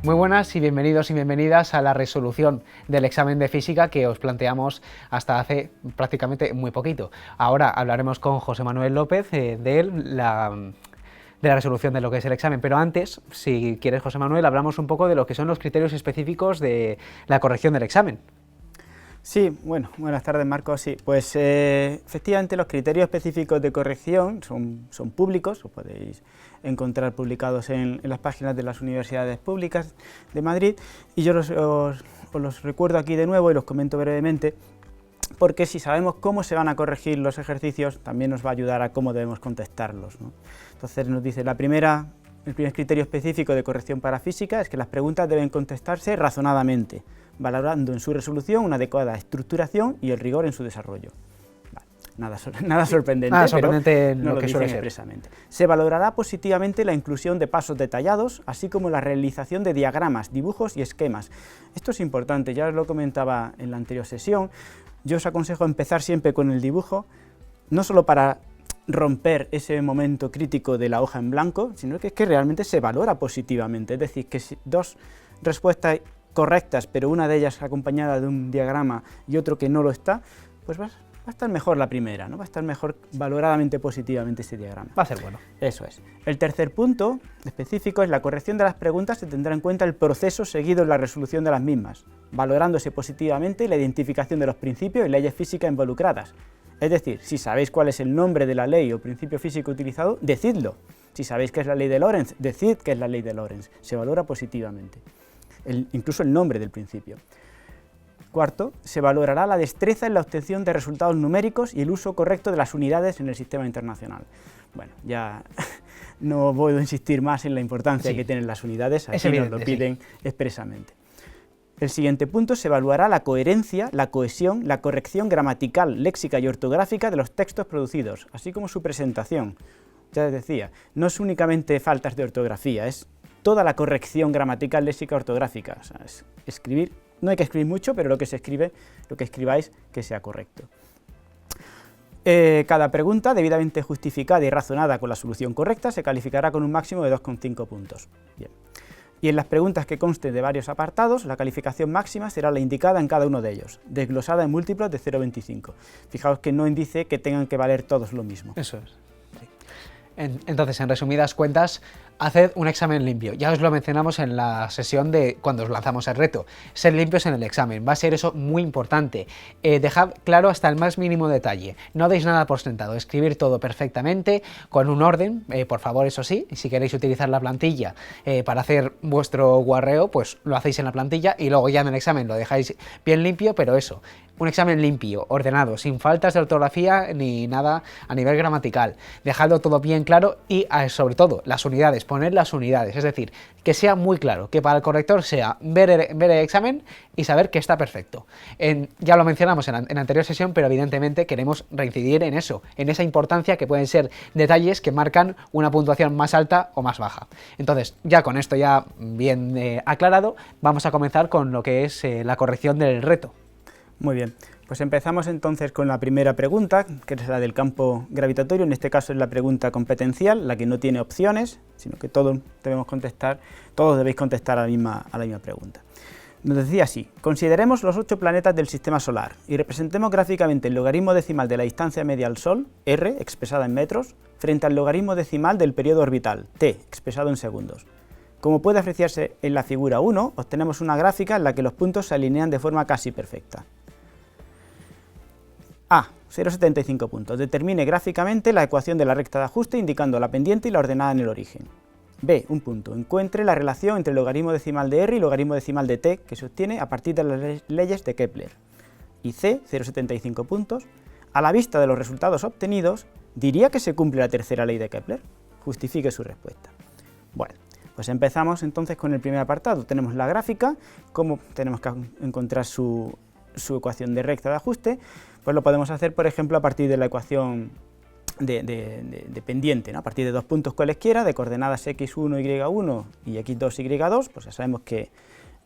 Muy buenas y bienvenidos y bienvenidas a la resolución del examen de física que os planteamos hasta hace prácticamente muy poquito. Ahora hablaremos con José Manuel López de la resolución de lo que es el examen, pero antes, si quieres, José Manuel, hablamos un poco de lo que son los criterios específicos de la corrección del examen. Sí, bueno, buenas tardes, Marcos. Sí, pues efectivamente los criterios específicos de corrección son públicos, os podéis encontrar publicados en las páginas de las universidades públicas de Madrid, y yo os los recuerdo aquí de nuevo y los comento brevemente, porque si sabemos cómo se van a corregir los ejercicios, también nos va a ayudar a cómo debemos contestarlos, ¿no? Entonces nos dice el primer criterio específico de corrección para física es que las preguntas deben contestarse razonadamente, valorando en su resolución una adecuada estructuración y el rigor en su desarrollo. Vale, nada sorprendente, pero no lo dicen expresamente. Se valorará positivamente la inclusión de pasos detallados, así como la realización de diagramas, dibujos y esquemas. Esto es importante, ya os lo comentaba en la anterior sesión. Yo os aconsejo empezar siempre con el dibujo, no solo para romper ese momento crítico de la hoja en blanco, sino que es que realmente se valora positivamente, es decir, que si dos respuestas correctas, pero una de ellas acompañada de un diagrama y otro que no lo está, pues va a estar mejor la primera, ¿no? Va a estar mejor valoradamente positivamente ese diagrama. Va a ser bueno. Eso es. El tercer punto específico es la corrección de las preguntas. Se tendrá en cuenta el proceso seguido en la resolución de las mismas, valorándose positivamente la identificación de los principios y leyes físicas involucradas. Es decir, si sabéis cuál es el nombre de la ley o principio físico utilizado, decidlo. Si sabéis qué es la ley de Lorentz, decid qué es la ley de Lorentz. Se valora positivamente. Incluso el nombre del principio. Cuarto, se valorará la destreza en la obtención de resultados numéricos y el uso correcto de las unidades en el sistema internacional. Bueno, ya no puedo insistir más en la importancia que tienen las unidades, aquí nos lo piden expresamente. El siguiente punto, se evaluará la coherencia, la cohesión, la corrección gramatical, léxica y ortográfica de los textos producidos, así como su presentación. Ya les decía, no es únicamente faltas de ortografía, es toda la corrección gramatical, léxica, ortográfica. O sea, es escribir, no hay que escribir mucho, pero lo que se escribe, lo que escribáis, que sea correcto. Cada pregunta, debidamente justificada y razonada con la solución correcta, se calificará con un máximo de 2,5 puntos. Bien. Y en las preguntas que consten de varios apartados, la calificación máxima será la indicada en cada uno de ellos, desglosada en múltiplos de 0,25. Fijaos que no indice que tengan que valer todos lo mismo. Eso es. Sí. Entonces, en resumidas cuentas, haced un examen limpio. Ya os lo mencionamos en la sesión de cuando os lanzamos el reto. Ser limpios en el examen, va a ser eso muy importante. Dejad claro hasta el más mínimo detalle. No deis nada por sentado, escribir todo perfectamente, con un orden, por favor, eso sí. Si queréis utilizar la plantilla para hacer vuestro guarreo, pues lo hacéis en la plantilla y luego ya en el examen lo dejáis bien limpio, pero eso. Un examen limpio, ordenado, sin faltas de ortografía ni nada a nivel gramatical. Dejadlo todo bien claro y, sobre todo, las unidades, poner las unidades. Es decir, que sea muy claro, que para el corrector sea ver el examen y saber que está perfecto. Ya lo mencionamos en la anterior sesión, pero evidentemente queremos reincidir en eso, en esa importancia que pueden ser detalles que marcan una puntuación más alta o más baja. Entonces, ya con esto ya bien aclarado, vamos a comenzar con lo que es la corrección del reto. Muy bien, pues empezamos entonces con la primera pregunta, que es la del campo gravitatorio. En este caso es la pregunta competencial, la que no tiene opciones, sino que todos debéis contestar a la misma pregunta. Nos decía así: consideremos los 8 planetas del Sistema Solar y representemos gráficamente el logaritmo decimal de la distancia media al Sol, r, expresada en metros, frente al logaritmo decimal del periodo orbital, t, expresado en segundos. Como puede apreciarse en la figura 1, obtenemos una gráfica en la que los puntos se alinean de forma casi perfecta. A. 0,75 puntos. Determine gráficamente la ecuación de la recta de ajuste indicando la pendiente y la ordenada en el origen. B. Un punto. Encuentre la relación entre el logaritmo decimal de r y el logaritmo decimal de t que se obtiene a partir de las leyes de Kepler. Y C. 0,75 puntos. A la vista de los resultados obtenidos, ¿diría que se cumple la tercera ley de Kepler? Justifique su respuesta. Bueno, pues empezamos entonces con el primer apartado. Tenemos la gráfica, cómo tenemos que encontrar su ecuación de recta de ajuste. Pues lo podemos hacer, por ejemplo, a partir de la ecuación de pendiente, ¿no? A partir de 2 puntos cualesquiera, de coordenadas x1, y1 y x2, y2, pues ya sabemos que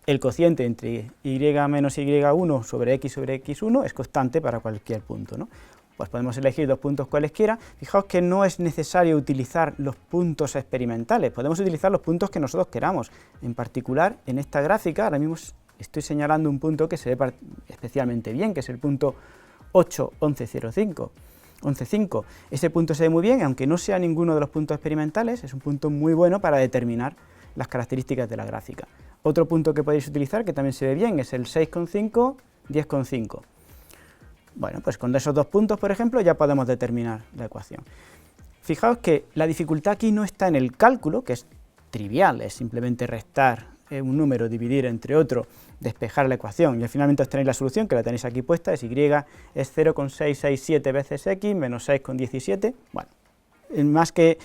el cociente entre y menos y1 sobre x1 es constante para cualquier punto, ¿no? Pues podemos elegir 2 puntos cualesquiera. Fijaos que no es necesario utilizar los puntos experimentales, podemos utilizar los puntos que nosotros queramos. En particular, en esta gráfica, ahora mismo estoy señalando un punto que se ve especialmente bien, que es el punto 8,11,5. Ese punto se ve muy bien, aunque no sea ninguno de los puntos experimentales, es un punto muy bueno para determinar las características de la gráfica. Otro punto que podéis utilizar, que también se ve bien, es el 6,5, 10,5. Bueno, pues con esos 2 puntos, por ejemplo, ya podemos determinar la ecuación. Fijaos que la dificultad aquí no está en el cálculo, que es trivial, es simplemente restar un número, dividir entre otro, despejar la ecuación, y al finalmente obtenéis la solución, que la tenéis aquí puesta, es y es 0,667 veces x menos 6,17. Bueno, más que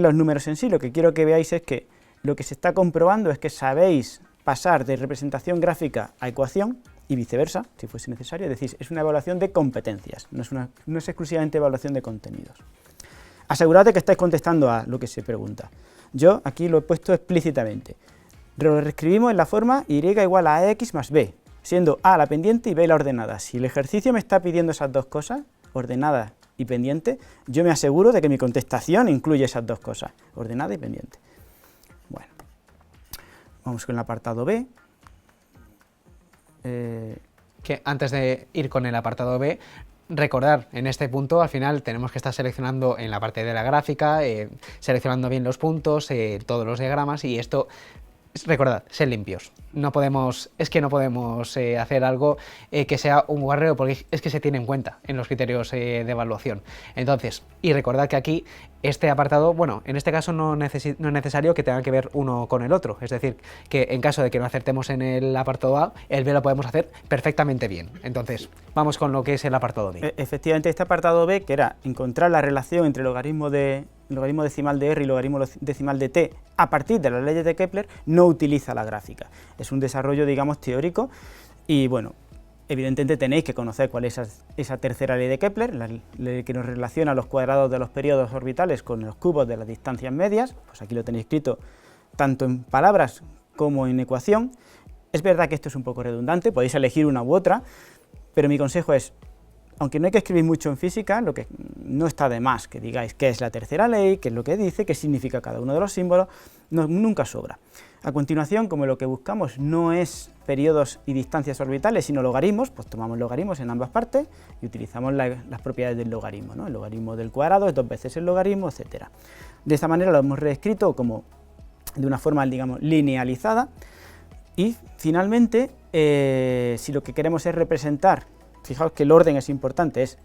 los números en sí, lo que quiero que veáis es que lo que se está comprobando es que sabéis pasar de representación gráfica a ecuación, y viceversa, si fuese necesario, es decir, es una evaluación de competencias, no es exclusivamente evaluación de contenidos. Asegurad de que estáis contestando a lo que se pregunta. Yo aquí lo he puesto explícitamente. Lo reescribimos en la forma y igual a x más b, siendo a la pendiente y b la ordenada. Si el ejercicio me está pidiendo esas dos cosas, ordenada y pendiente, yo me aseguro de que mi contestación incluye esas dos cosas, ordenada y pendiente. Bueno, vamos con el apartado B. Que antes de ir con el apartado B, recordar, en este punto al final tenemos que estar seleccionando en la parte de la gráfica, seleccionando bien los puntos, todos los diagramas, y esto, recordad, ser limpios. No podemos hacer algo que sea un guarreo, porque es que se tiene en cuenta en los criterios de evaluación. Entonces, y recordad que aquí este apartado, bueno, en este caso no es necesario que tengan que ver uno con el otro, es decir, que en caso de que no acertemos en el apartado A, el B lo podemos hacer perfectamente bien. Entonces, vamos con lo que es el apartado B. Efectivamente, este apartado B, que era encontrar la relación entre el logaritmo decimal de R y logaritmo decimal de T a partir de las leyes de Kepler, no utiliza la gráfica. Es un desarrollo, digamos, teórico, y bueno, evidentemente tenéis que conocer cuál es esa tercera ley de Kepler, la ley que nos relaciona los cuadrados de los periodos orbitales con los cubos de las distancias medias. Pues aquí lo tenéis escrito tanto en palabras como en ecuación. Es verdad que esto es un poco redundante, podéis elegir una u otra, pero mi consejo es, aunque no hay que escribir mucho en física, lo que no está de más que digáis qué es la tercera ley, qué es lo que dice, qué significa cada uno de los símbolos, nunca sobra. A continuación, como lo que buscamos no es periodos y distancias orbitales, sino logaritmos, pues tomamos logaritmos en ambas partes y utilizamos las propiedades del logaritmo, ¿no? El logaritmo del cuadrado es 2 veces el logaritmo, etc. De esta manera lo hemos reescrito como de una forma, digamos, linealizada, y finalmente, si lo que queremos es representar, fijaos que el orden es importante, es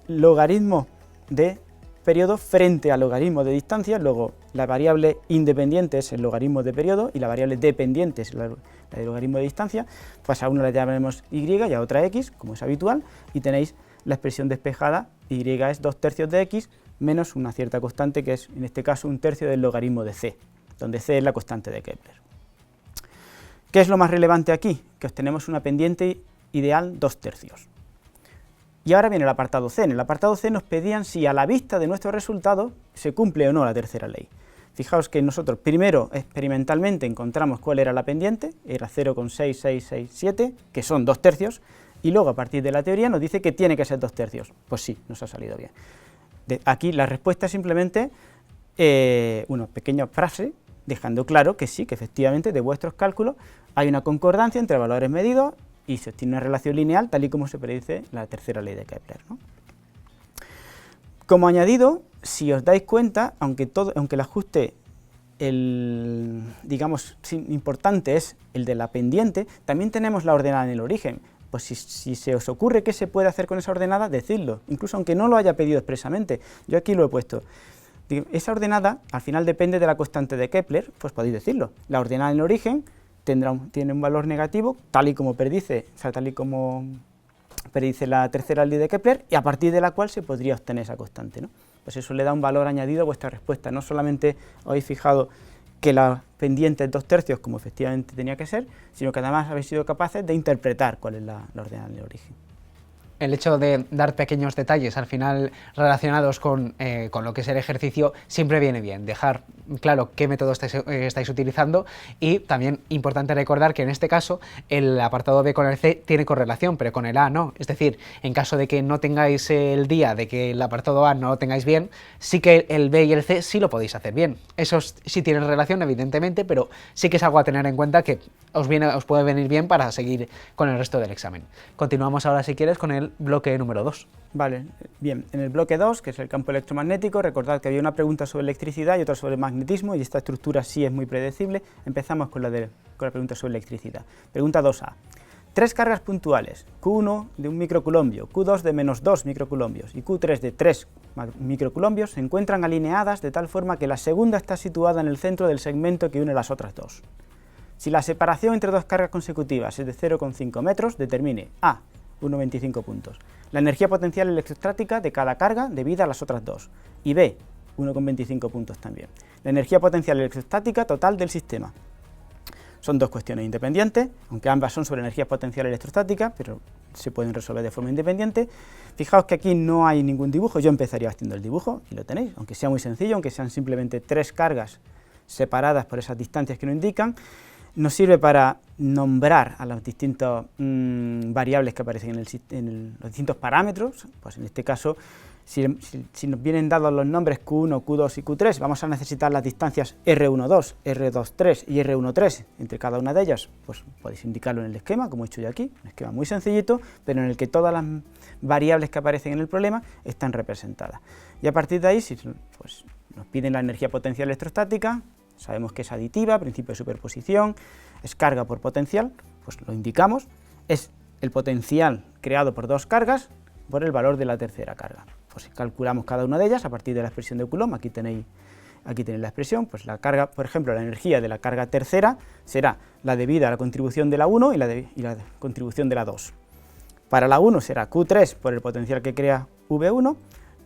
logaritmo de periodo frente al logaritmo de distancia, luego la variable independiente es el logaritmo de periodo y la variable dependiente es la del logaritmo de distancia, pues a una la llamaremos y y a otra x, como es habitual, y tenéis la expresión despejada, y es 2/3 de x menos una cierta constante que es, en este caso, 1/3 del logaritmo de c, donde c es la constante de Kepler. ¿Qué es lo más relevante aquí? Que obtenemos una pendiente ideal 2/3. Y ahora viene el apartado C. En el apartado C nos pedían si a la vista de nuestro resultado se cumple o no la tercera ley. Fijaos que nosotros primero experimentalmente encontramos cuál era la pendiente, era 0,6667, que son 2/3, y luego a partir de la teoría nos dice que tiene que ser 2/3. Pues sí, nos ha salido bien. Aquí la respuesta es simplemente una pequeña frase dejando claro que sí, que efectivamente de vuestros cálculos hay una concordancia entre valores medidos y se obtiene una relación lineal tal y como se predice la tercera ley de Kepler, ¿no? Como añadido, si os dais cuenta, aunque el ajuste, digamos, importante es el de la pendiente, también tenemos la ordenada en el origen. Pues si se os ocurre qué se puede hacer con esa ordenada, decidlo, incluso aunque no lo haya pedido expresamente. Yo aquí lo he puesto. Esa ordenada al final depende de la constante de Kepler, pues podéis decirlo. La ordenada en el origen tiene un valor negativo, tal y como predice la tercera ley de Kepler, y a partir de la cual se podría obtener esa constante, ¿no? Pues eso le da un valor añadido a vuestra respuesta. No solamente os habéis fijado que la pendiente es 2/3, como efectivamente tenía que ser, sino que además habéis sido capaces de interpretar cuál es la ordenada en el origen. el hecho de dar pequeños detalles al final relacionados con lo que es el ejercicio siempre viene bien, dejar claro qué método estáis utilizando, y también importante recordar que en este caso el apartado B con el C tiene correlación, pero con el A no. Es decir, en caso de que no tengáis el día, de que el apartado A no lo tengáis bien, sí que el B y el C sí lo podéis hacer bien. Esos sí tienen relación, evidentemente, pero sí que es algo a tener en cuenta que os puede venir bien para seguir con el resto del examen. Continuamos ahora, si quieres, con el bloque número 2. Vale, bien, en el bloque 2, que es el campo electromagnético, recordad que había una pregunta sobre electricidad y otra sobre magnetismo, y esta estructura sí es muy predecible. Empezamos con la pregunta sobre electricidad. Pregunta 2A. 3 cargas puntuales, Q1 de 1 microculombio, Q2 de -2 microculombios y Q3 de 3 microculombios se encuentran alineadas de tal forma que la segunda está situada en el centro del segmento que une las otras dos. Si la separación entre dos cargas consecutivas es de 0,5 metros, determine A. 1,25 puntos. La energía potencial electrostática de cada carga debida a las otras dos. Y B. 1,25 puntos también. La energía potencial electrostática total del sistema. Son dos cuestiones independientes, aunque ambas son sobre energía potencial electrostática, pero se pueden resolver de forma independiente. Fijaos que aquí no hay ningún dibujo, yo empezaría haciendo el dibujo, y lo tenéis, aunque sea muy sencillo, aunque sean simplemente 3 cargas separadas por esas distancias que nos indican. Nos sirve para nombrar a las distintas variables que aparecen en los distintos parámetros. Pues en este caso, si nos vienen dados los nombres Q1, Q2 y Q3, vamos a necesitar las distancias R12, R23 y R13 entre cada una de ellas. Pues podéis indicarlo en el esquema, como he hecho yo aquí, un esquema muy sencillito, pero en el que todas las variables que aparecen en el problema están representadas. Y a partir de ahí, si pues, nos piden la energía potencial electrostática, sabemos que es aditiva, principio de superposición, es carga por potencial, pues lo indicamos, es el potencial creado por dos cargas por el valor de la tercera carga. Pues calculamos cada una de ellas a partir de la expresión de Coulomb, aquí tenéis la expresión, pues la carga, por ejemplo, la energía de la carga tercera será la debida a la contribución de la 1 y la contribución de la 2. Para la 1 será Q3 por el potencial que crea V1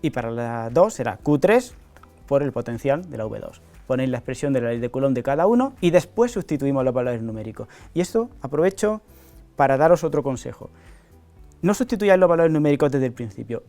y para la 2 será Q3 por el potencial de la V2. Ponéis la expresión de la ley de Coulomb de cada uno y después sustituimos los valores numéricos. Y esto aprovecho para daros otro consejo. No sustituyáis los valores numéricos desde el principio.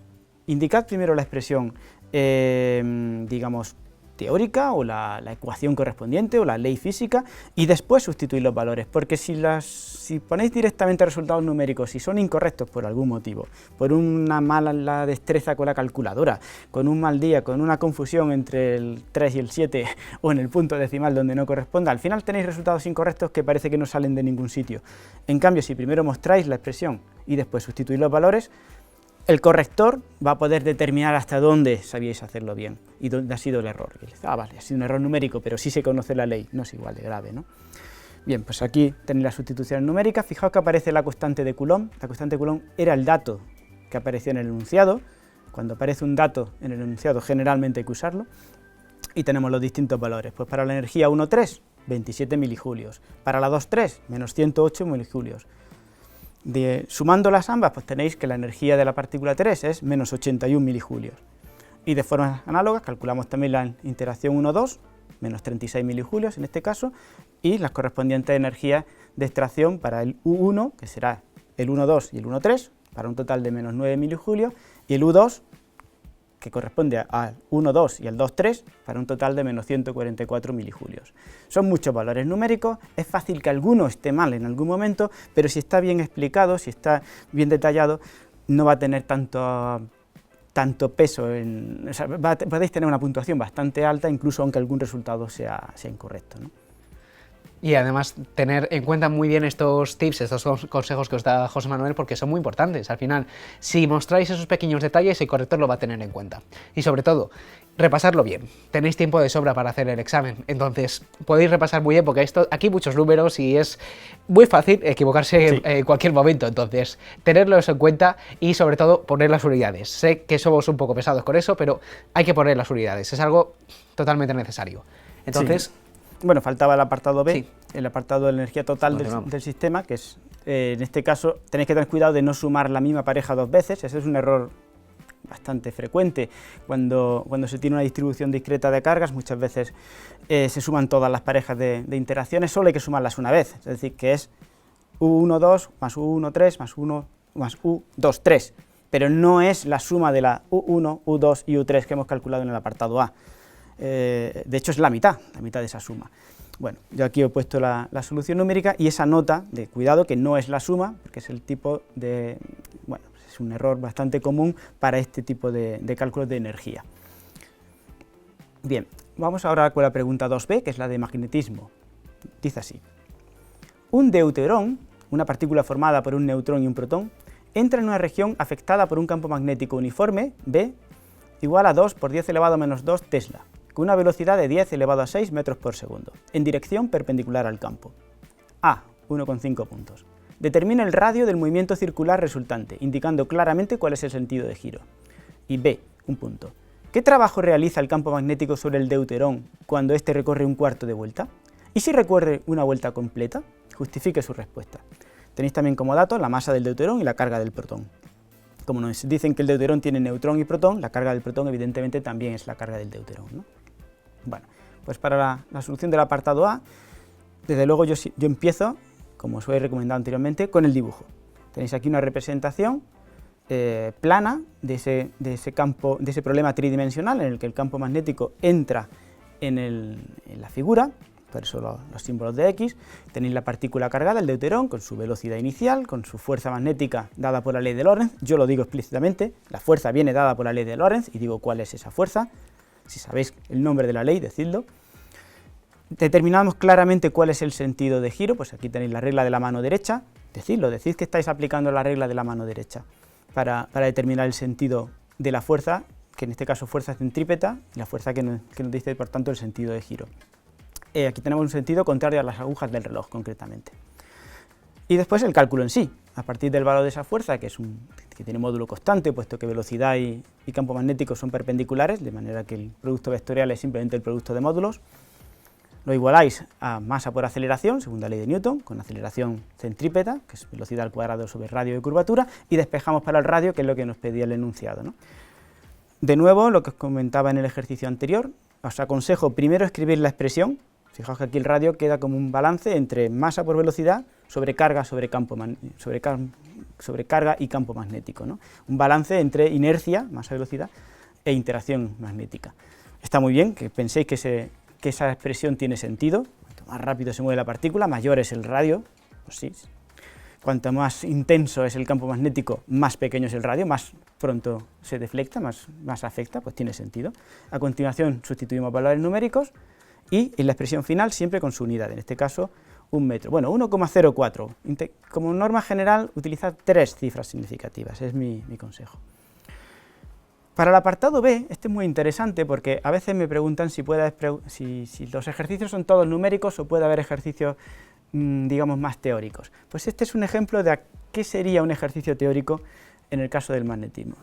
Indicad primero la expresión, digamos, teórica o la ecuación correspondiente o la ley física y después sustituir los valores, porque si ponéis directamente resultados numéricos y son incorrectos por algún motivo, por una mala destreza con la calculadora, con un mal día, con una confusión entre el 3 y el 7 o en el punto decimal donde no corresponda, al final tenéis resultados incorrectos que parece que no salen de ningún sitio. En cambio, si primero mostráis la expresión y después sustituís los valores, el corrector va a poder determinar hasta dónde sabíais hacerlo bien y dónde ha sido el error. Y dice, vale, ha sido un error numérico, pero sí se conoce la ley, no es igual de grave, ¿no? Bien, pues aquí tenéis la sustitución numérica. Fijaos que aparece la constante de Coulomb. La constante de Coulomb era el dato que apareció en el enunciado. Cuando aparece un dato en el enunciado, generalmente hay que usarlo. Y tenemos los distintos valores. Pues para la energía 1,3, 27 milijulios. Para la 2,3, menos 108 milijulios. Sumándolas ambas, pues tenéis que la energía de la partícula 3 es menos 81 milijulios. Y de forma análoga calculamos también la interacción 1,2, menos 36 milijulios en este caso, y las correspondientes energías de extracción para el U1, que será el 1,2 y el 1,3, para un total de menos 9 milijulios, y el U2, que corresponde al 1,2 y al 2,3, para un total de menos 144 milijulios. Son muchos valores numéricos, es fácil que alguno esté mal en algún momento, pero si está bien explicado, si está bien detallado, no va a tener tanto peso, o sea, podéis tener una puntuación bastante alta, incluso aunque algún resultado sea incorrecto, ¿no? Y además tener en cuenta muy bien estos tips, estos consejos que os da José Manuel, porque son muy importantes. Al final, si mostráis esos pequeños detalles, el corrector lo va a tener en cuenta. Y sobre todo, repasarlo bien. Tenéis tiempo de sobra para hacer el examen, entonces podéis repasar muy bien, porque aquí hay muchos números y es muy fácil equivocarse en cualquier momento. Entonces, tenerlo eso en cuenta y sobre todo poner las unidades. Sé que somos un poco pesados con eso, pero hay que poner las unidades. Es algo totalmente necesario. Entonces... Sí. Bueno, faltaba el apartado B, sí, el apartado de la energía total del sistema, que es, en este caso, tenéis que tener cuidado de no sumar la misma pareja dos veces. Ese es un error bastante frecuente cuando se tiene una distribución discreta de cargas. Muchas veces se suman todas las parejas de interacciones, solo hay que sumarlas una vez, es decir, que es U1,2 más U1,3 más 1 más U2,3. pero no es la suma de la U1, U2 y U3 que hemos calculado en el apartado A. De hecho, es la mitad de esa suma. Bueno, yo aquí he puesto la solución numérica y esa nota de cuidado que no es la suma, porque es el tipo de, bueno, es un error bastante común para este tipo de cálculos de energía. Bien, vamos ahora con la pregunta 2b, que es la de magnetismo. Dice así: un deuterón, una partícula formada por un neutrón y un protón, entra en una región afectada por un campo magnético uniforme, B, igual a 2 por 10 elevado a menos 2 Tesla, con una velocidad de 10 elevado a 6 metros por segundo, en dirección perpendicular al campo. A, 1,5 puntos. Determina el radio del movimiento circular resultante, indicando claramente cuál es el sentido de giro. Y B, 1 punto. ¿Qué trabajo realiza el campo magnético sobre el deuterón cuando éste recorre un cuarto de vuelta? ¿Y si recorre una vuelta completa? Justifique su respuesta. Tenéis también como dato la masa del deuterón y la carga del protón. Como nos dicen que el deuterón tiene neutrón y protón, la carga del protón evidentemente también es la carga del deuterón, ¿no? Bueno, pues para la solución del apartado A, desde luego yo empiezo, como os he recomendado anteriormente, con el dibujo. Tenéis aquí una representación plana de ese problema tridimensional en el que el campo magnético entra en la figura, por eso los símbolos de X. Tenéis la partícula cargada, el deuterón, con su velocidad inicial, con su fuerza magnética dada por la ley de Lorentz. Yo lo digo explícitamente, la fuerza viene dada por la ley de Lorentz, y digo cuál es esa fuerza. Si sabéis el nombre de la ley, decidlo. Determinamos claramente cuál es el sentido de giro, pues aquí tenéis la regla de la mano derecha, decidlo, decid que estáis aplicando la regla de la mano derecha para determinar el sentido de la fuerza, que en este caso fuerza centrípeta, y la fuerza que nos dice, por tanto, el sentido de giro. Aquí tenemos un sentido contrario a las agujas del reloj, concretamente. Y después el cálculo en sí, a partir del valor de esa fuerza, que tiene módulo constante, puesto que velocidad y campo magnético son perpendiculares, de manera que el producto vectorial es simplemente el producto de módulos. Lo igualáis a masa por aceleración, segunda ley de Newton, con aceleración centrípeta, que es velocidad al cuadrado sobre radio de curvatura, y despejamos para el radio, que es lo que nos pedía el enunciado, ¿no? De nuevo, lo que os comentaba en el ejercicio anterior, os aconsejo primero escribir la expresión. Fijaos que aquí el radio queda como un balance entre masa por velocidad sobre carga y campo magnético, ¿no? Un balance entre inercia, masa-velocidad, e interacción magnética. Está muy bien que penséis que esa expresión tiene sentido. Cuanto más rápido se mueve la partícula, mayor es el radio. Pues sí. Cuanto más intenso es el campo magnético, más pequeño es el radio, más pronto se deflecta, más afecta, pues tiene sentido. A continuación sustituimos valores numéricos y en la expresión final siempre con su unidad, en este caso 1 metro. Bueno, 1,04. Como norma general, utilizad 3 cifras significativas, es mi consejo. Para el apartado B, este es muy interesante porque a veces me preguntan si los ejercicios son todos numéricos o puede haber ejercicios, digamos, más teóricos. Pues este es un ejemplo de qué sería un ejercicio teórico en el caso del magnetismo.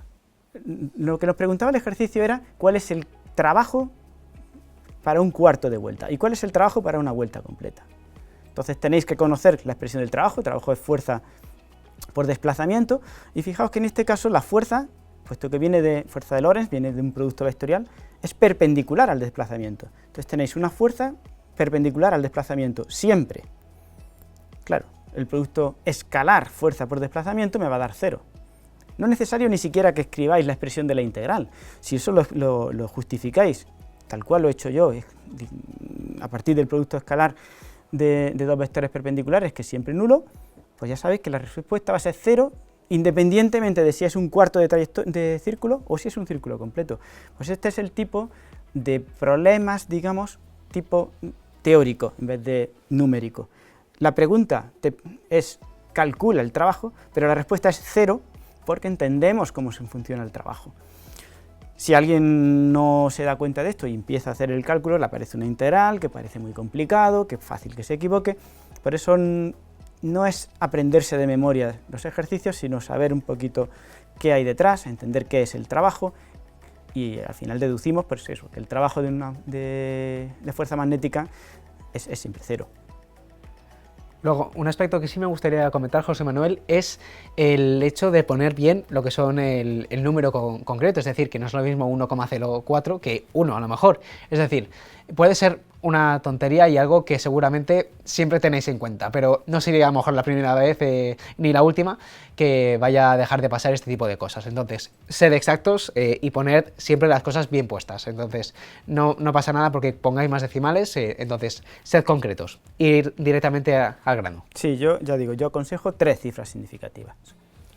Lo que nos preguntaba el ejercicio era cuál es el trabajo para un cuarto de vuelta y cuál es el trabajo para una vuelta completa. Entonces tenéis que conocer la expresión del trabajo. El trabajo es fuerza por desplazamiento, y fijaos que en este caso la fuerza, puesto que viene de fuerza de Lorentz, viene de un producto vectorial, es perpendicular al desplazamiento. Entonces tenéis una fuerza perpendicular al desplazamiento siempre. Claro, el producto escalar fuerza por desplazamiento me va a dar 0. No es necesario ni siquiera que escribáis la expresión de la integral. Si eso lo justificáis, tal cual lo he hecho yo, a partir del producto escalar de dos vectores perpendiculares, que es siempre nulo, pues ya sabéis que la respuesta va a ser 0, independientemente de si es un cuarto de círculo o si es un círculo completo. Pues este es el tipo de problemas, digamos, tipo teórico en vez de numérico. La pregunta es, calcula el trabajo, pero la respuesta es 0 porque entendemos cómo se funciona el trabajo. Si alguien no se da cuenta de esto y empieza a hacer el cálculo, le aparece una integral que parece muy complicado, que es fácil que se equivoque. Por eso no es aprenderse de memoria los ejercicios, sino saber un poquito qué hay detrás, entender qué es el trabajo, y al final deducimos pues eso, que el trabajo de fuerza magnética es siempre 0. Luego, un aspecto que sí me gustaría comentar, José Manuel, es el hecho de poner bien lo que son el número concreto, es decir, que no es lo mismo 1,04 que 1 a lo mejor. Es decir, puede ser una tontería y algo que seguramente siempre tenéis en cuenta, pero no sería a lo mejor la primera vez ni la última que vaya a dejar de pasar este tipo de cosas. Entonces, sed exactos y poned siempre las cosas bien puestas. Entonces, no pasa nada porque pongáis más decimales, entonces, sed concretos, ir directamente al grano. Sí, yo ya digo, yo aconsejo 3 cifras significativas.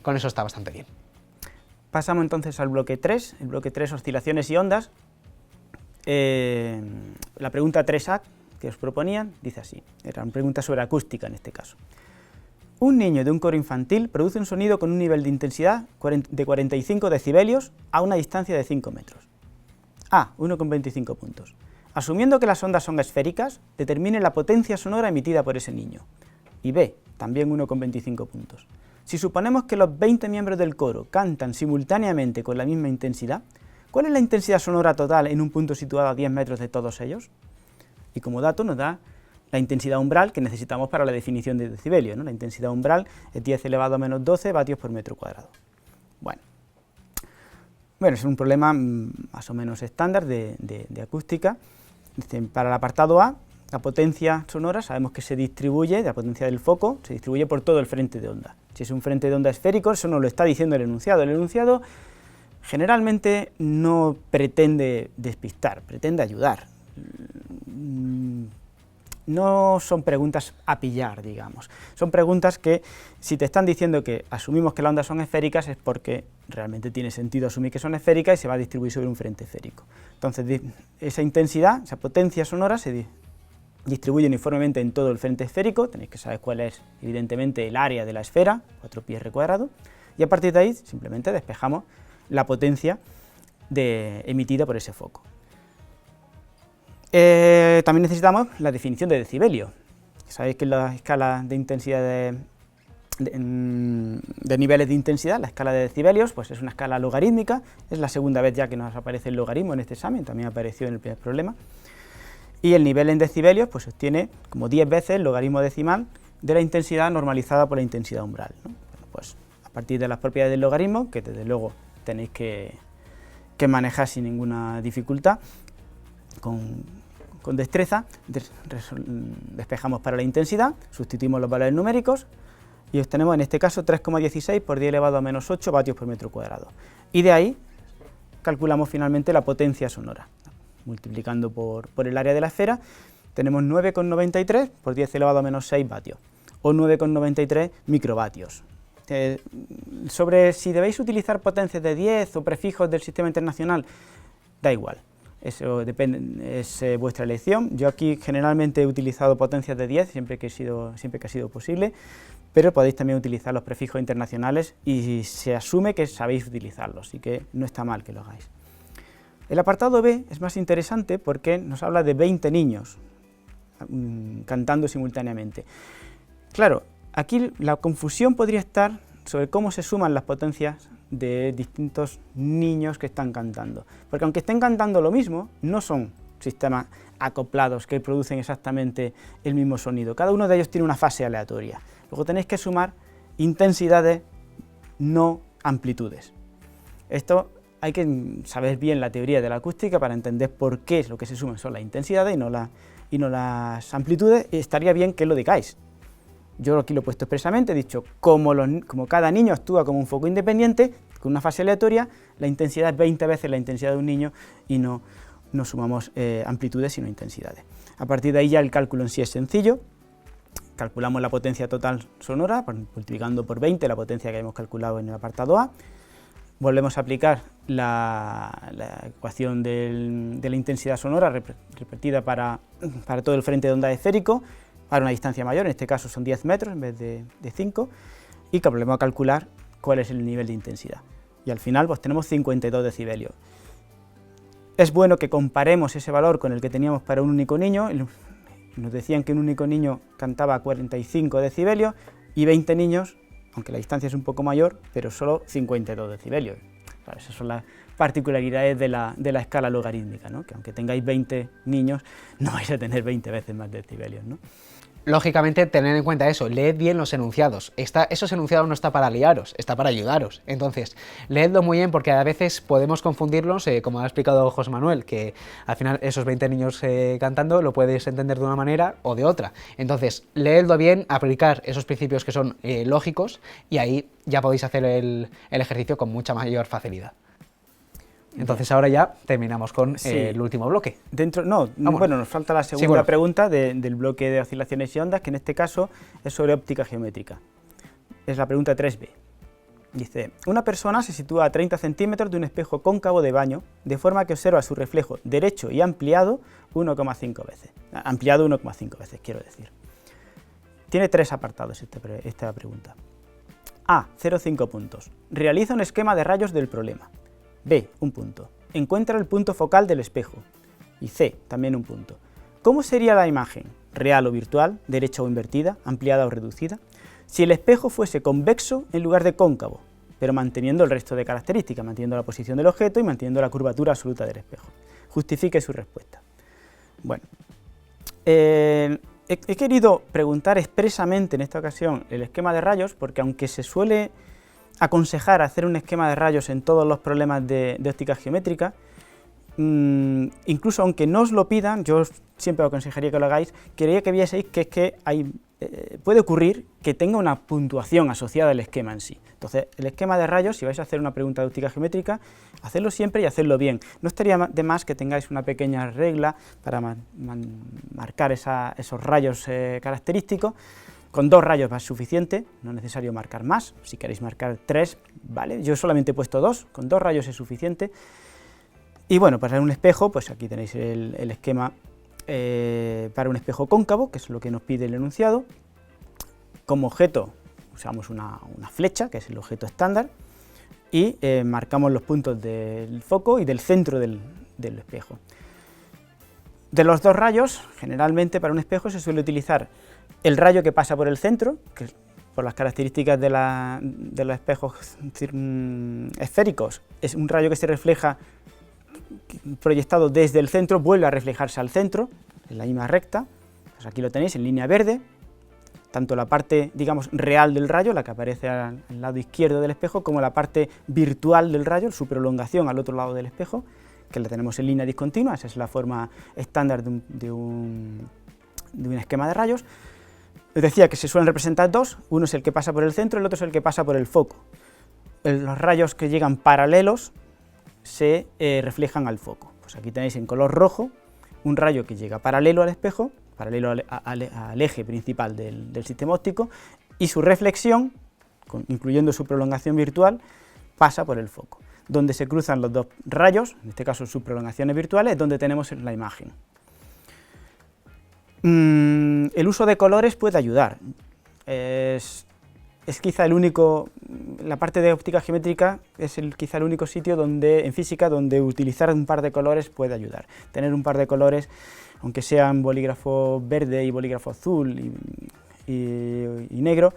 Con eso está bastante bien. Pasamos entonces al bloque 3, el bloque 3, oscilaciones y ondas. La pregunta 3A que os proponían dice así, era una pregunta sobre acústica en este caso. Un niño de un coro infantil produce un sonido con un nivel de intensidad de 45 decibelios a una distancia de 5 metros. A, 1,25 puntos. Asumiendo que las ondas son esféricas, determine la potencia sonora emitida por ese niño. Y B, también 1,25 puntos. Si suponemos que los 20 miembros del coro cantan simultáneamente con la misma intensidad, ¿cuál es la intensidad sonora total en un punto situado a 10 metros de todos ellos? Y como dato nos da la intensidad umbral que necesitamos para la definición de decibelio, ¿no? La intensidad umbral es 10 elevado a menos 12 vatios por metro cuadrado. Bueno, es un problema más o menos estándar de acústica. Para el apartado A, la potencia sonora sabemos que se distribuye, la potencia del foco, se distribuye por todo el frente de onda. Si es un frente de onda esférico, eso nos lo está diciendo el enunciado. El enunciado generalmente no pretende despistar, pretende ayudar. No son preguntas a pillar, digamos. Son preguntas que, si te están diciendo que asumimos que las ondas son esféricas, es porque realmente tiene sentido asumir que son esféricas y se va a distribuir sobre un frente esférico. Entonces, esa intensidad, esa potencia sonora se distribuye uniformemente en todo el frente esférico. Tenéis que saber cuál es, evidentemente, el área de la esfera, 4πr², y a partir de ahí simplemente despejamos la potencia emitida por ese foco. También necesitamos la definición de decibelio. Sabéis que la escala de intensidad de niveles de intensidad, la escala de decibelios, pues es una escala logarítmica. Es la segunda vez ya que nos aparece el logaritmo en este examen, también apareció en el primer problema. Y el nivel en decibelios pues obtiene como 10 veces el logaritmo decimal de la intensidad normalizada por la intensidad umbral, ¿no? Bueno, pues a partir de las propiedades del logaritmo, que desde luego tenéis que manejar sin ninguna dificultad, con destreza, despejamos para la intensidad, sustituimos los valores numéricos y obtenemos en este caso 3,16 por 10 elevado a menos 8 vatios por metro cuadrado. Y de ahí calculamos finalmente la potencia sonora. Multiplicando por el área de la esfera, tenemos 9,93 por 10 elevado a menos 6 vatios, o 9,93 microvatios. Sobre si debéis utilizar potencias de 10 o prefijos del sistema internacional, da igual. Eso depende, es vuestra elección. Yo aquí generalmente he utilizado potencias de 10 siempre que ha sido posible, pero podéis también utilizar los prefijos internacionales y se asume que sabéis utilizarlos, así que no está mal que lo hagáis. El apartado B es más interesante porque nos habla de 20 niños cantando simultáneamente. Claro, aquí la confusión podría estar sobre cómo se suman las potencias de distintos niños que están cantando, porque aunque estén cantando lo mismo, no son sistemas acoplados que producen exactamente el mismo sonido. Cada uno de ellos tiene una fase aleatoria. Luego tenéis que sumar intensidades, no amplitudes. Esto hay que saber bien la teoría de la acústica para entender por qué lo que se suman son las intensidades y no las amplitudes, y estaría bien que lo digáis. Yo aquí lo he puesto expresamente, he dicho, como cada niño actúa como un foco independiente, con una fase aleatoria, la intensidad es 20 veces la intensidad de un niño y no sumamos amplitudes sino intensidades. A partir de ahí ya el cálculo en sí es sencillo, calculamos la potencia total sonora, multiplicando por 20 la potencia que hemos calculado en el apartado A, volvemos a aplicar la ecuación de la intensidad sonora repetida para todo el frente de onda esférico, para una distancia mayor, en este caso son 10 metros en vez de 5, y volvemos a calcular cuál es el nivel de intensidad. Y al final pues tenemos 52 decibelios. Es bueno que comparemos ese valor con el que teníamos para un único niño. Nos decían que un único niño cantaba a 45 decibelios y 20 niños, aunque la distancia es un poco mayor, pero solo 52 decibelios. Claro, esas son las particularidades de la escala logarítmica, ¿no? Que aunque tengáis 20 niños, no vais a tener 20 veces más decibelios, ¿no? lógicamente, tener en cuenta eso, leed bien los enunciados. Esos enunciados no está para liaros, está para ayudaros. Entonces, leedlo muy bien porque a veces podemos confundirlos, como ha explicado José Manuel, que al final esos 20 niños cantando lo puedes entender de una manera o de otra. Entonces, leedlo bien, aplicar esos principios que son lógicos y ahí ya podéis hacer el ejercicio con mucha mayor facilidad. Entonces ahora ya terminamos con el último bloque. Bueno, nos falta la segunda pregunta del bloque de oscilaciones y ondas, que en este caso es sobre óptica geométrica. Es la pregunta 3b. Dice, una persona se sitúa a 30 centímetros de un espejo cóncavo de baño, de forma que observa su reflejo derecho y ampliado 1,5 veces. Ampliado 1,5 veces, quiero decir. Tiene 3 apartados esta pregunta. A, 0,5 puntos. Realiza un esquema de rayos del problema. B, un punto. Encuentra el punto focal del espejo. Y C, también un punto. ¿Cómo sería la imagen? ¿Real o virtual? ¿Derecha o invertida? ¿Ampliada o reducida? Si el espejo fuese convexo en lugar de cóncavo, pero manteniendo el resto de características, manteniendo la posición del objeto y manteniendo la curvatura absoluta del espejo. Justifique su respuesta. Bueno, he querido preguntar expresamente en esta ocasión el esquema de rayos, porque aunque se suele aconsejar hacer un esquema de rayos en todos los problemas de óptica geométrica, incluso aunque no os lo pidan, yo siempre os aconsejaría que lo hagáis, quería que vieseis que es que puede ocurrir que tenga una puntuación asociada al esquema en sí. Entonces, el esquema de rayos, si vais a hacer una pregunta de óptica geométrica, hacedlo siempre y hacedlo bien. No estaría de más que tengáis una pequeña regla para marcar esos rayos característicos. Con 2 rayos es suficiente, no es necesario marcar más. Si queréis marcar 3, vale, yo solamente he puesto 2, con 2 rayos es suficiente. Y bueno, para un espejo, pues aquí tenéis el esquema para un espejo cóncavo, que es lo que nos pide el enunciado. Como objeto usamos una flecha, que es el objeto estándar, y marcamos los puntos del foco y del centro del espejo. De los 2 rayos, generalmente para un espejo se suele utilizar el rayo que pasa por el centro, que por las características de los espejos esféricos, es un rayo que se refleja proyectado desde el centro, vuelve a reflejarse al centro, en la misma recta. Pues aquí lo tenéis en línea verde, tanto la parte, digamos, real del rayo, la que aparece al lado izquierdo del espejo, como la parte virtual del rayo, su prolongación al otro lado del espejo, que la tenemos en línea discontinua. Esa es la forma estándar de un esquema de rayos. Os decía que se suelen representar 2, uno es el que pasa por el centro, el otro es el que pasa por el foco. Los rayos que llegan paralelos se reflejan al foco. Pues aquí tenéis en color rojo un rayo que llega paralelo al espejo, paralelo al eje principal del sistema óptico, y su reflexión, incluyendo su prolongación virtual, pasa por el foco. Donde se cruzan los 2 rayos, en este caso sus prolongaciones virtuales, es donde tenemos la imagen. El uso de colores puede ayudar. Es quizá el único, la parte de óptica geométrica es quizá el único sitio en física donde utilizar un par de colores puede ayudar. Tener un par de colores, aunque sean bolígrafo verde y bolígrafo azul y negro,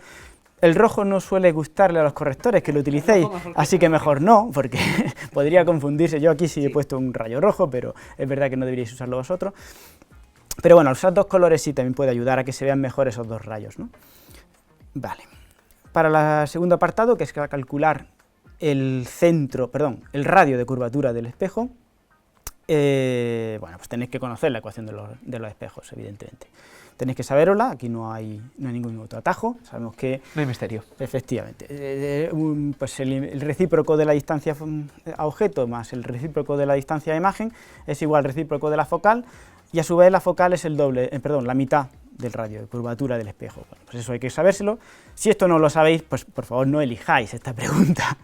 el rojo no suele gustarle a los correctores que lo utilicéis, así que mejor no, porque podría confundirse. Yo aquí sí he puesto un rayo rojo, pero es verdad que no deberíais usarlo vosotros. Pero bueno, usar 2 colores sí también puede ayudar a que se vean mejor esos 2 rayos, ¿no? Vale. Para el segundo apartado, que es calcular el radio de curvatura del espejo, bueno, pues tenéis que conocer la ecuación de los espejos, evidentemente. Tenéis que saberosla, aquí no hay ningún otro atajo, sabemos que... No hay misterio. Efectivamente. Pues el recíproco de la distancia a objeto más el recíproco de la distancia a imagen es igual al recíproco de la focal, y a su vez la focal es la mitad del radio de curvatura del espejo. Bueno, pues eso hay que sabérselo. Si esto no lo sabéis, pues por favor no elijáis esta pregunta.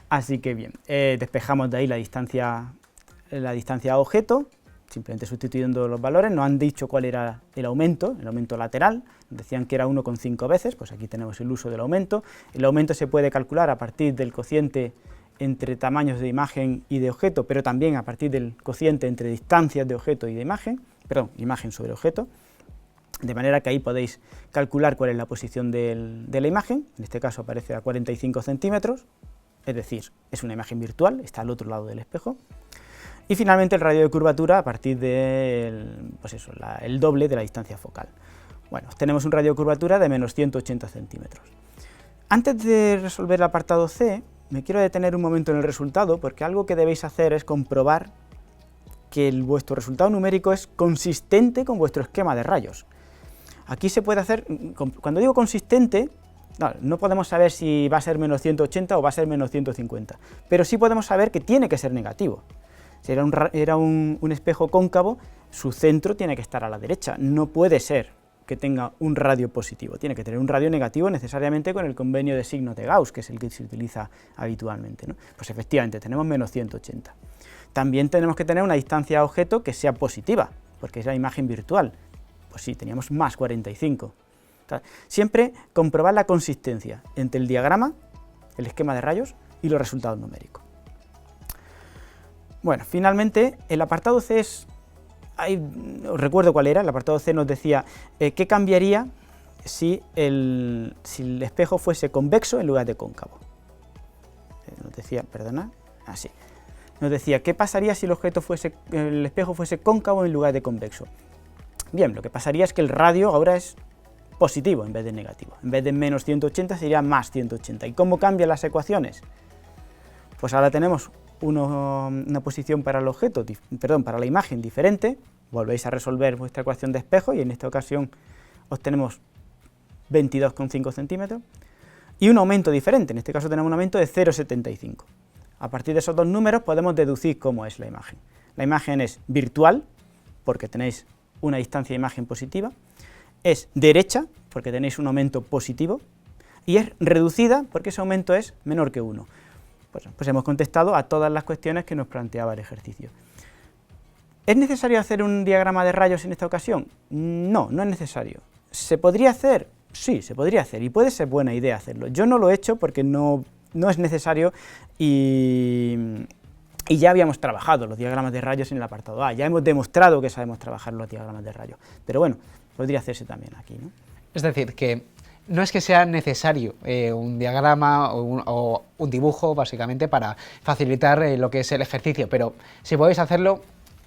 Así que bien, despejamos de ahí la distancia a objeto, simplemente sustituyendo los valores. Nos han dicho cuál era el aumento lateral, nos decían que era 1,5 veces, pues aquí tenemos el uso del aumento. El aumento se puede calcular a partir del cociente entre tamaños de imagen y de objeto, pero también a partir del cociente entre distancias de objeto y de imagen, imagen sobre objeto, de manera que ahí podéis calcular cuál es la posición de la imagen. En este caso aparece a 45 centímetros, es decir, es una imagen virtual, está al otro lado del espejo. Y finalmente el radio de curvatura a partir del el doble de la distancia focal. Bueno, tenemos un radio de curvatura de menos 180 centímetros. Antes de resolver el apartado C, me quiero detener un momento en el resultado, porque algo que debéis hacer es comprobar que vuestro resultado numérico es consistente con vuestro esquema de rayos. Aquí se puede hacer, cuando digo consistente, no podemos saber si va a ser menos 180 o va a ser menos 150, pero sí podemos saber que tiene que ser negativo. Si era un espejo cóncavo, su centro tiene que estar a la derecha, no puede ser que tenga un radio positivo, tiene que tener un radio negativo necesariamente con el convenio de signos de Gauss, que es el que se utiliza habitualmente, ¿no? Pues efectivamente tenemos menos 180. También tenemos que tener una distancia a objeto que sea positiva, porque es la imagen virtual. Pues sí, teníamos más 45. Siempre comprobar la consistencia entre el diagrama, el esquema de rayos y los resultados numéricos. Bueno, finalmente el apartado C es... os recuerdo cuál era, el apartado C nos decía qué cambiaría si el espejo fuese convexo en lugar de cóncavo. Nos decía, perdona, así. Nos decía qué pasaría si el espejo fuese cóncavo en lugar de convexo. Bien, lo que pasaría es que el radio ahora es positivo en vez de negativo. En vez de menos 180 sería más 180. ¿Y cómo cambian las ecuaciones? Pues ahora tenemos una posición para el objeto, para la imagen diferente, volvéis a resolver vuestra ecuación de espejo y en esta ocasión obtenemos 22,5 centímetros, y un aumento diferente, en este caso tenemos un aumento de 0,75. A partir de esos dos números podemos deducir cómo es la imagen. La imagen es virtual, porque tenéis una distancia de imagen positiva, es derecha, porque tenéis un aumento positivo, y es reducida, porque ese aumento es menor que 1. Pues hemos contestado a todas las cuestiones que nos planteaba el ejercicio. ¿Es necesario hacer un diagrama de rayos en esta ocasión? No, no es necesario. ¿Se podría hacer? Sí, se podría hacer, y puede ser buena idea hacerlo. Yo no lo he hecho porque no es necesario y ya habíamos trabajado los diagramas de rayos en el apartado A, ya hemos demostrado que sabemos trabajar los diagramas de rayos, pero bueno, podría hacerse también aquí, ¿no? Es decir, que no es que sea necesario un diagrama o un dibujo, básicamente, para facilitar lo que es el ejercicio, pero si podéis hacerlo,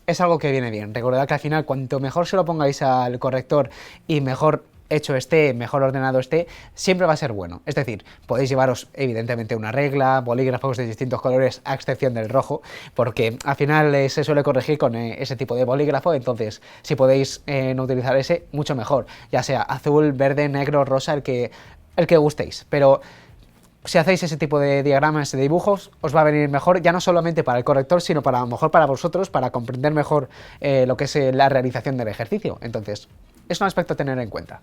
es algo que viene bien. Recordad que al final, cuanto mejor se lo pongáis al corrector y mejor hecho esté, mejor ordenado esté, siempre va a ser bueno. Es decir, podéis llevaros evidentemente una regla, bolígrafos de distintos colores, a excepción del rojo, porque al final se suele corregir con ese tipo de bolígrafo, entonces si podéis no utilizar ese, mucho mejor, ya sea azul, verde, negro, rosa, el que gustéis, pero si hacéis ese tipo de diagramas, de dibujos, os va a venir mejor, ya no solamente para el corrector, sino a lo mejor para vosotros, para comprender mejor lo que es la realización del ejercicio. Entonces, es un aspecto a tener en cuenta.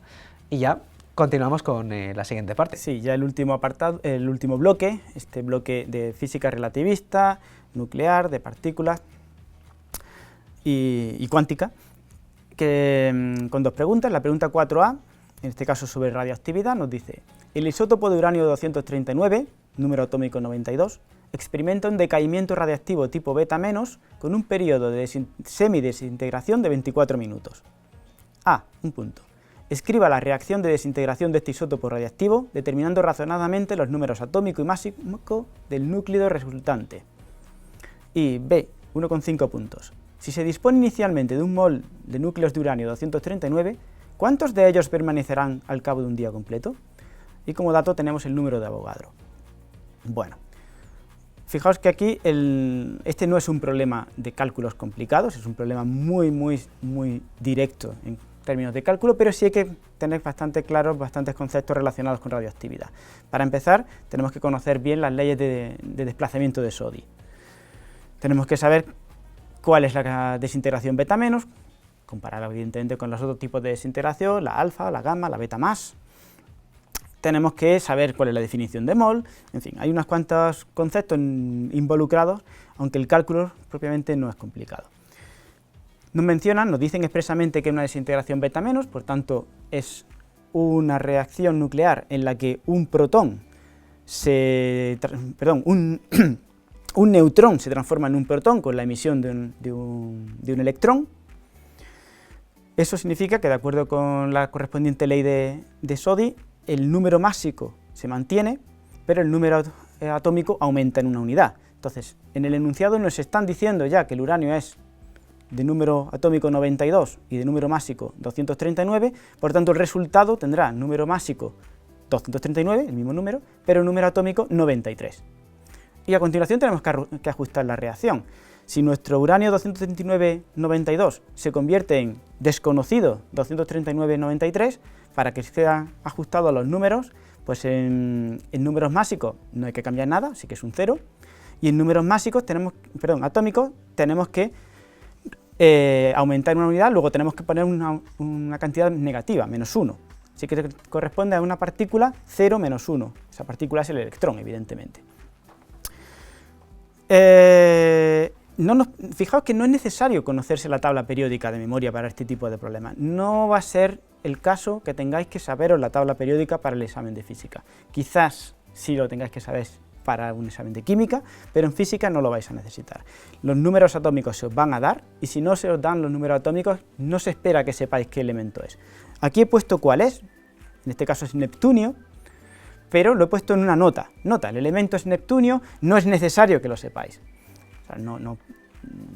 Y ya continuamos con la siguiente parte. Sí, ya el último apartado, el último bloque, este bloque de física relativista, nuclear, de partículas y cuántica, con dos preguntas. La pregunta 4A, en este caso sobre radioactividad, nos dice: el isótopo de uranio 239, número atómico 92, experimenta un decaimiento radiactivo tipo beta- con un periodo de semidesintegración de 24 minutos. A. Un punto. Escriba la reacción de desintegración de este isótopo radiactivo, determinando razonadamente los números atómico y másico del núcleo resultante. Y B. 1,5 puntos. Si se dispone inicialmente de un mol de núcleos de uranio 239, ¿cuántos de ellos permanecerán al cabo de un día completo? Y como dato tenemos el número de Avogadro. Bueno, fijaos que aquí este no es un problema de cálculos complicados, es un problema muy directo en términos de cálculo, pero sí hay que tener bastante claros bastantes conceptos relacionados con radioactividad. Para empezar, tenemos que conocer bien las leyes de desplazamiento de Soddy. Tenemos que saber cuál es la desintegración beta-, compararla evidentemente con los otros tipos de desintegración, la alfa, la gamma, la beta+. Tenemos que saber cuál es la definición de mol, en fin, hay unos cuantos conceptos involucrados, aunque el cálculo propiamente no es complicado. Nos dicen expresamente que es una desintegración beta-, por tanto es una reacción nuclear en la que un neutrón se transforma en un protón con la emisión de un electrón. Eso significa que, de acuerdo con la correspondiente ley de Soddy, el número másico se mantiene, pero el número atómico aumenta en una unidad. Entonces, en el enunciado nos están diciendo ya que el uranio es de número atómico 92 y de número másico 239, por tanto el resultado tendrá número másico 239, el mismo número, pero número atómico 93. Y a continuación tenemos que ajustar la reacción. Si nuestro uranio 239-92 se convierte en desconocido 239-93, para que sea ajustado a los números, pues en números másicos no hay que cambiar nada, así que es un 0, y en números atómicos tenemos que aumentar una unidad, luego tenemos que poner una cantidad negativa, menos 1. Así que corresponde a una partícula 0 menos 1. Esa partícula es el electrón, evidentemente. Fijaos que no es necesario conocerse la tabla periódica de memoria para este tipo de problemas. No va a ser el caso que tengáis que saberos la tabla periódica para el examen de física. Quizás sí lo tengáis que saber para un examen de química, pero en física no lo vais a necesitar. Los números atómicos se os van a dar, y si no se os dan los números atómicos, no se espera que sepáis qué elemento es. Aquí he puesto cuál es, en este caso es neptunio, pero lo he puesto en una nota. Nota, el elemento es neptunio, no es necesario que lo sepáis. O sea,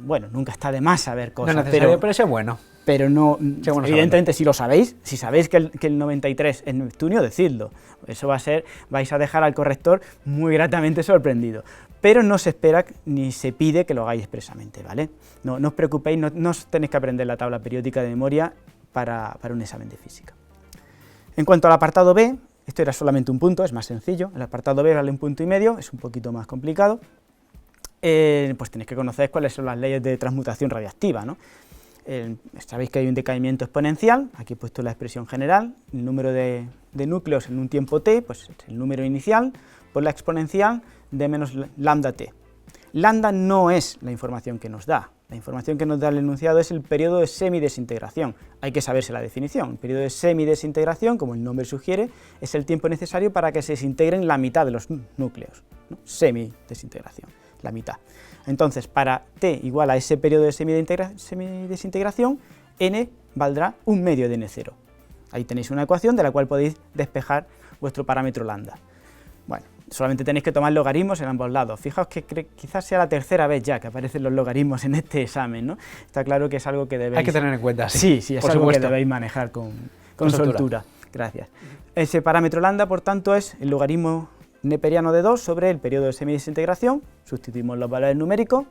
bueno, nunca está de más saber cosas. No es necesario, pero eso es bueno. Pero no, bueno evidentemente si lo sabéis, si sabéis que el 93 es neptunio, decidlo. Eso vais a dejar al corrector muy gratamente sorprendido. Pero no se espera ni se pide que lo hagáis expresamente, ¿vale? No os preocupéis, no os tenéis que aprender la tabla periódica de memoria para un examen de física. En cuanto al apartado B, esto era solamente un punto, es más sencillo. El apartado B vale 1,5 puntos, es un poquito más complicado. Pues tenéis que conocer cuáles son las leyes de transmutación radiactiva, ¿no? Sabéis que hay un decaimiento exponencial, aquí he puesto la expresión general, el número de núcleos en un tiempo t, pues es el número inicial, por la exponencial de menos lambda t. Lambda no es la información que nos da. La información que nos da el enunciado es el periodo de semidesintegración. Hay que saberse la definición. El periodo de semidesintegración, como el nombre sugiere, es el tiempo necesario para que se desintegren la mitad de los núcleos, ¿no? Semidesintegración, la mitad. Entonces, para t igual a ese periodo de semidesintegración, n valdrá 1/2 de n0. Ahí tenéis una ecuación de la cual podéis despejar vuestro parámetro lambda. Bueno, solamente tenéis que tomar logaritmos en ambos lados. Fijaos que quizás sea la tercera vez ya que aparecen los logaritmos en este examen, ¿no? Está claro que es algo que debéis... Hay que tener en cuenta, sí. Sí, es algo que debéis manejar con soltura. Gracias. Ese parámetro lambda, por tanto, es el logaritmo neperiano de 2 sobre el periodo de semidesintegración. Sustituimos los valores numéricos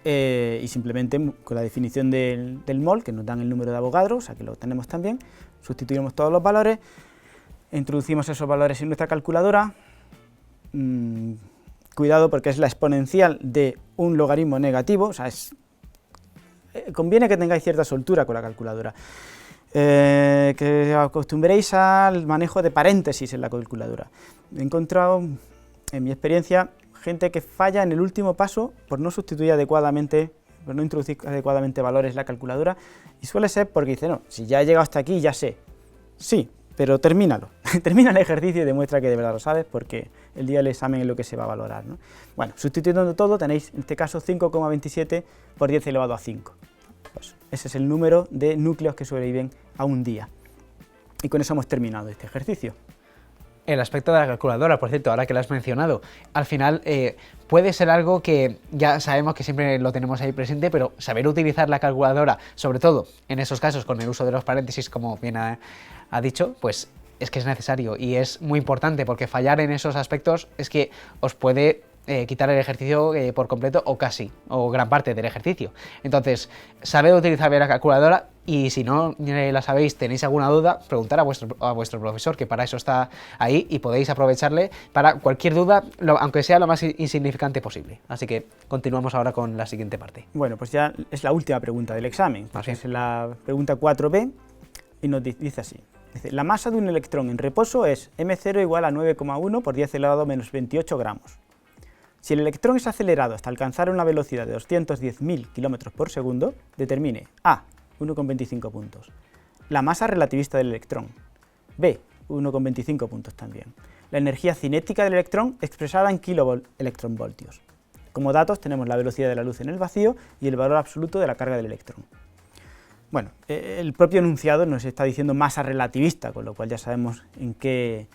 y simplemente con la definición del mol, que nos dan el número de Avogadro, o sea que lo tenemos también, sustituimos todos los valores, introducimos esos valores en nuestra calculadora. Cuidado porque es la exponencial de un logaritmo negativo, o sea, conviene que tengáis cierta soltura con la calculadora. Que acostumbréis al manejo de paréntesis en la calculadora. He encontrado, en mi experiencia, gente que falla en el último paso por no sustituir adecuadamente, por no introducir adecuadamente valores en la calculadora, y suele ser porque dice, no, si ya he llegado hasta aquí, ya sé. Sí, pero termínalo. Termina el ejercicio y demuestra que de verdad lo sabes, porque el día del examen es lo que se va a valorar, ¿no? Bueno, sustituyendo todo, tenéis en este caso 5,27 por 10 elevado a 5. Pues ese es el número de núcleos que sobreviven a un día. Y con eso hemos terminado este ejercicio. El aspecto de la calculadora, por cierto, ahora que lo has mencionado, al final puede ser algo que ya sabemos que siempre lo tenemos ahí presente, pero saber utilizar la calculadora, sobre todo en esos casos con el uso de los paréntesis, como bien ha dicho, pues es que es necesario y es muy importante, porque fallar en esos aspectos es que os puede quitar el ejercicio por completo o casi, o gran parte del ejercicio. Entonces, sabed utilizar bien la calculadora y si no la sabéis, tenéis alguna duda, preguntar a vuestro profesor, que para eso está ahí y podéis aprovecharle para cualquier duda, aunque sea lo más insignificante posible. Así que continuamos ahora con la siguiente parte. Bueno, pues ya es la última pregunta del examen, es la pregunta 4b y nos dice así. Dice, la masa de un electrón en reposo es m0 igual a 9,1 por 10 elevado a menos 28 gramos. Si el electrón es acelerado hasta alcanzar una velocidad de 210.000 km por segundo, determine a. 1,25 puntos. La masa relativista del electrón. B. 1,25 puntos también. La energía cinética del electrón expresada en kiloelectronvoltios. Como datos tenemos la velocidad de la luz en el vacío y el valor absoluto de la carga del electrón. Bueno, el propio enunciado nos está diciendo masa relativista, con lo cual ya sabemos en qué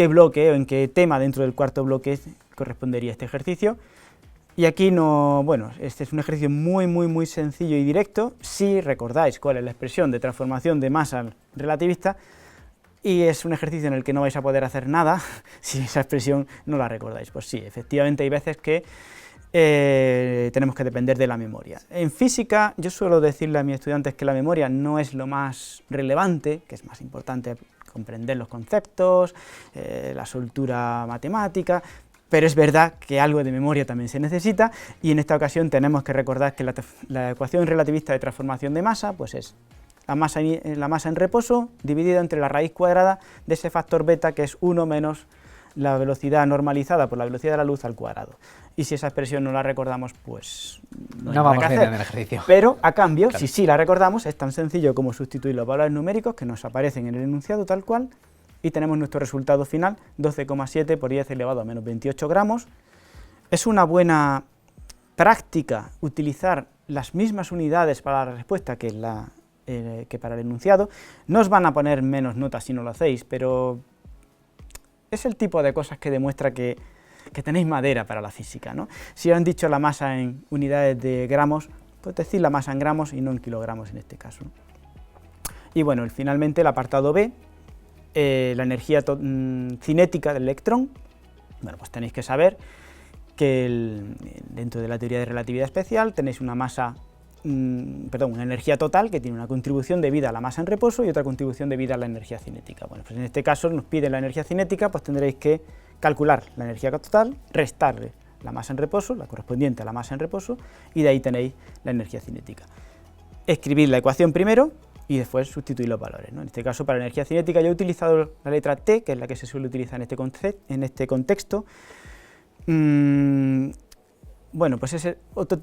bloque o en qué tema dentro del cuarto bloque correspondería este ejercicio. Y aquí no, bueno, este es un ejercicio muy sencillo y directo, si recordáis cuál es la expresión de transformación de masa relativista, y es un ejercicio en el que no vais a poder hacer nada si esa expresión no la recordáis. Pues sí, efectivamente hay veces que tenemos que depender de la memoria. En física yo suelo decirle a mis estudiantes que la memoria no es lo más relevante, que es más importante comprender los conceptos, la soltura matemática, pero es verdad que algo de memoria también se necesita, y en esta ocasión tenemos que recordar que la ecuación relativista de transformación de masa pues es la masa en reposo dividida entre la raíz cuadrada de ese factor beta, que es 1 menos la velocidad normalizada por la velocidad de la luz al cuadrado. Y si esa expresión no la recordamos, pues no vamos bien en el ejercicio. Pero a cambio, claro, si sí la recordamos, es tan sencillo como sustituir los valores numéricos que nos aparecen en el enunciado tal cual, y tenemos nuestro resultado final, 12,7 por 10 elevado a menos 28 gramos. Es una buena práctica utilizar las mismas unidades para la respuesta que para el enunciado. No os van a poner menos notas si no lo hacéis, pero es el tipo de cosas que demuestra que tenéis madera para la física, ¿no? Si os han dicho la masa en unidades de gramos, pues decir la masa en gramos y no en kilogramos en este caso. Y bueno, finalmente el apartado B, la energía cinética del electrón. Bueno, pues tenéis que saber que dentro de la teoría de relatividad especial tenéis una una energía total que tiene una contribución debida a la masa en reposo y otra contribución debida a la energía cinética. Bueno, pues en este caso nos pide la energía cinética, pues tendréis que calcular la energía total, restarle la masa en reposo, la correspondiente a la masa en reposo, y de ahí tenéis la energía cinética. Escribid la ecuación primero y después sustituir los valores, ¿no? En este caso, para la energía cinética yo he utilizado la letra T, que es la que se suele utilizar en este contexto. Bueno, pues es este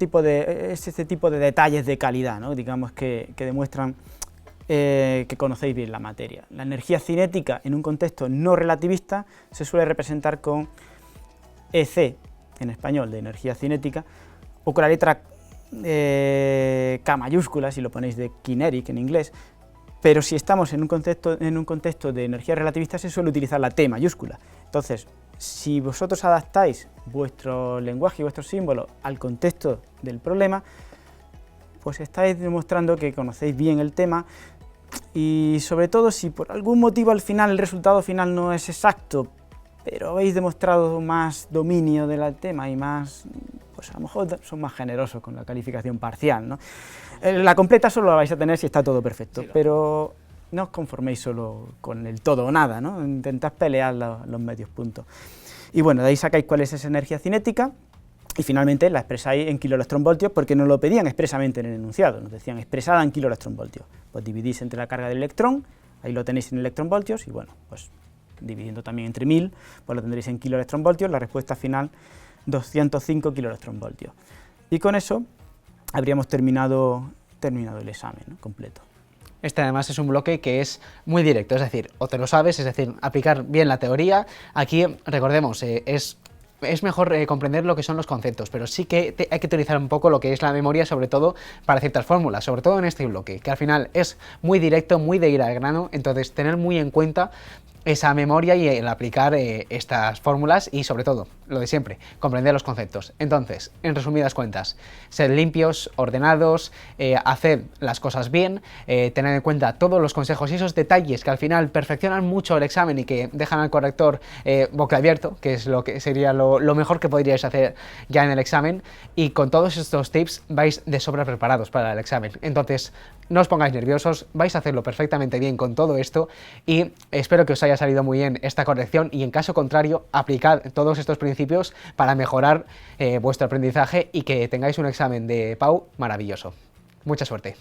tipo de detalles de calidad, ¿no? Digamos que demuestran que conocéis bien la materia. La energía cinética en un contexto no relativista se suele representar con EC, en español, de energía cinética, o con la letra K mayúscula, si lo ponéis de kinetic en inglés, pero si estamos en un contexto de energía relativista se suele utilizar la T mayúscula. Entonces, si vosotros adaptáis vuestro lenguaje y vuestros símbolos al contexto del problema, pues estáis demostrando que conocéis bien el tema, y sobre todo si por algún motivo al final el resultado final no es exacto, pero habéis demostrado más dominio del tema y más, pues a lo mejor son más generosos con la calificación parcial, ¿no? La completa solo la vais a tener si está todo perfecto, sí, pero no os conforméis solo con el todo o nada, ¿no? Intentad pelear los medios puntos. Y bueno, de ahí sacáis cuál es esa energía cinética y finalmente la expresáis en kiloelectronvoltios, porque nos lo pedían expresamente en el enunciado, nos decían expresada en kiloelectronvoltios. Pues dividís entre la carga del electrón, ahí lo tenéis en electronvoltios, y bueno, pues dividiendo también entre 1000, pues lo tendréis en kiloelectronvoltios, la respuesta final 205 kiloelectronvoltios. Y con eso habríamos terminado el examen, ¿no? Completo. Este además es un bloque que es muy directo, es decir, o te lo sabes, es decir, aplicar bien la teoría. Aquí, recordemos, es mejor comprender lo que son los conceptos, pero sí que hay que utilizar un poco lo que es la memoria, sobre todo para ciertas fórmulas, sobre todo en este bloque, que al final es muy directo, muy de ir al grano, entonces tener muy en cuenta esa memoria y el aplicar estas fórmulas y sobre todo, lo de siempre, comprender los conceptos. Entonces, en resumidas cuentas, ser limpios, ordenados, hacer las cosas bien, tener en cuenta todos los consejos y esos detalles que al final perfeccionan mucho el examen y que dejan al corrector boquiabierto, que es lo que sería lo mejor que podríais hacer ya en el examen, y con todos estos tips vais de sobra preparados para el examen. Entonces, no os pongáis nerviosos, vais a hacerlo perfectamente bien con todo esto y espero que os haya salido muy bien esta corrección y en caso contrario, aplicad todos estos principios para mejorar vuestro aprendizaje y que tengáis un examen de PAU maravilloso. Mucha suerte.